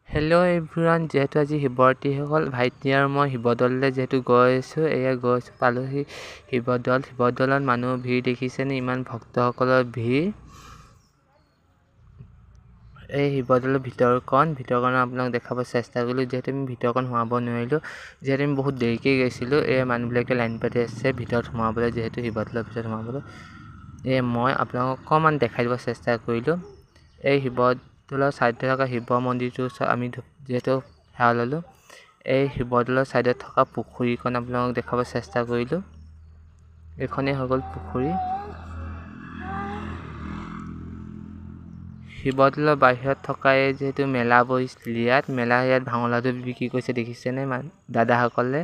Hello' everyone, যিহেতু আজি শিৱৰাত্ৰিসকল ভাইটি আৰু মই শিৱদৌললৈ যিহেতু গৈ আছোঁ পালোহি শিৱদৌলত মানুহ ভিৰ দেখিছেনে? ইমান ভক্তসকলৰ ভিৰ। এই শিৱদৌলৰ ভিতৰকণ আপোনাক দেখাব চেষ্টা কৰিলোঁ, যিহেতু আমি ভিতৰকণ সোমাব নোৱাৰিলোঁ, যিহেতু আমি বহুত দেৰিকৈ গৈছিলোঁ। মানুহবিলাকে লাইন পাতি আছে ভিতৰত সোমাবলৈ, যিহেতু শিৱদৌলৰ ভিতৰত সোমাবলৈ। মই আপোনালোকক অকণমান দেখাই দিব চেষ্টা কৰিলোঁ। এই শিৱদৌলৰ ছাইডত থকা শিৱ মন্দিৰটো আমি যিহেতু সেৱা ল'লোঁ। এই শিৱদৌলৰ ছাইডত থকা পুখুৰীখন আপোনালোকক দেখাব চেষ্টা কৰিলোঁ। এইখনেই হৈ গ'ল পুখুৰী। শিৱদৌলৰ বাহিৰত থকা এই যিহেতু মেলা বহিছিল, ইয়াত ভাঙৰ লাডু বিক্ৰী কৰিছে, দেখিছেনে দাদাসকলে?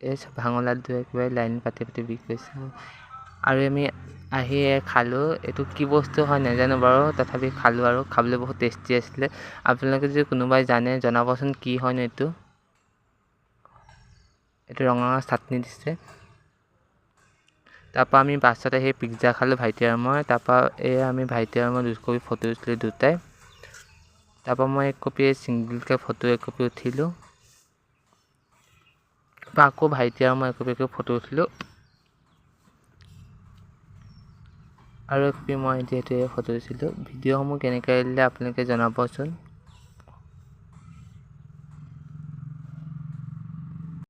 এই ভাঙৰ লাডু একেবাৰে লাইন পাতি বিক্ৰী কৰিছে। আৰু আমি আহি খালোঁ। এইটো কি বস্তু হয় নাজানো বাৰু, তথাপি খালোঁ আৰু খাবলৈ বহুত টেষ্টি আছিলে। আপোনালোকে যদি কোনোবাই জানে জনাবচোন কি হয়নো এইটো ৰঙা চাটনি দিছে। তাৰপৰা আমি বাছত আহি পিজ্জা খালোঁ ভাইটি আৰু মই। তাৰপৰা আমি ভাইটি আৰু মই 2 কপি ফটো উঠিলোঁ দুটাই। তাৰপৰা মই 1 কপি ছিংগলকৈ ফটো 1 কপি উঠিলোঁ। তাৰপৰা আকৌ ভাইটি আৰু মই 1 কপি ফটো উঠিলোঁ। আৰু 1 কপি মই যিহেতু ফটো উঠিছিলোঁ। ভিডিঅ'সমূহ কেনেকৈ আহিলে আপোনালোকে জনাবচোন।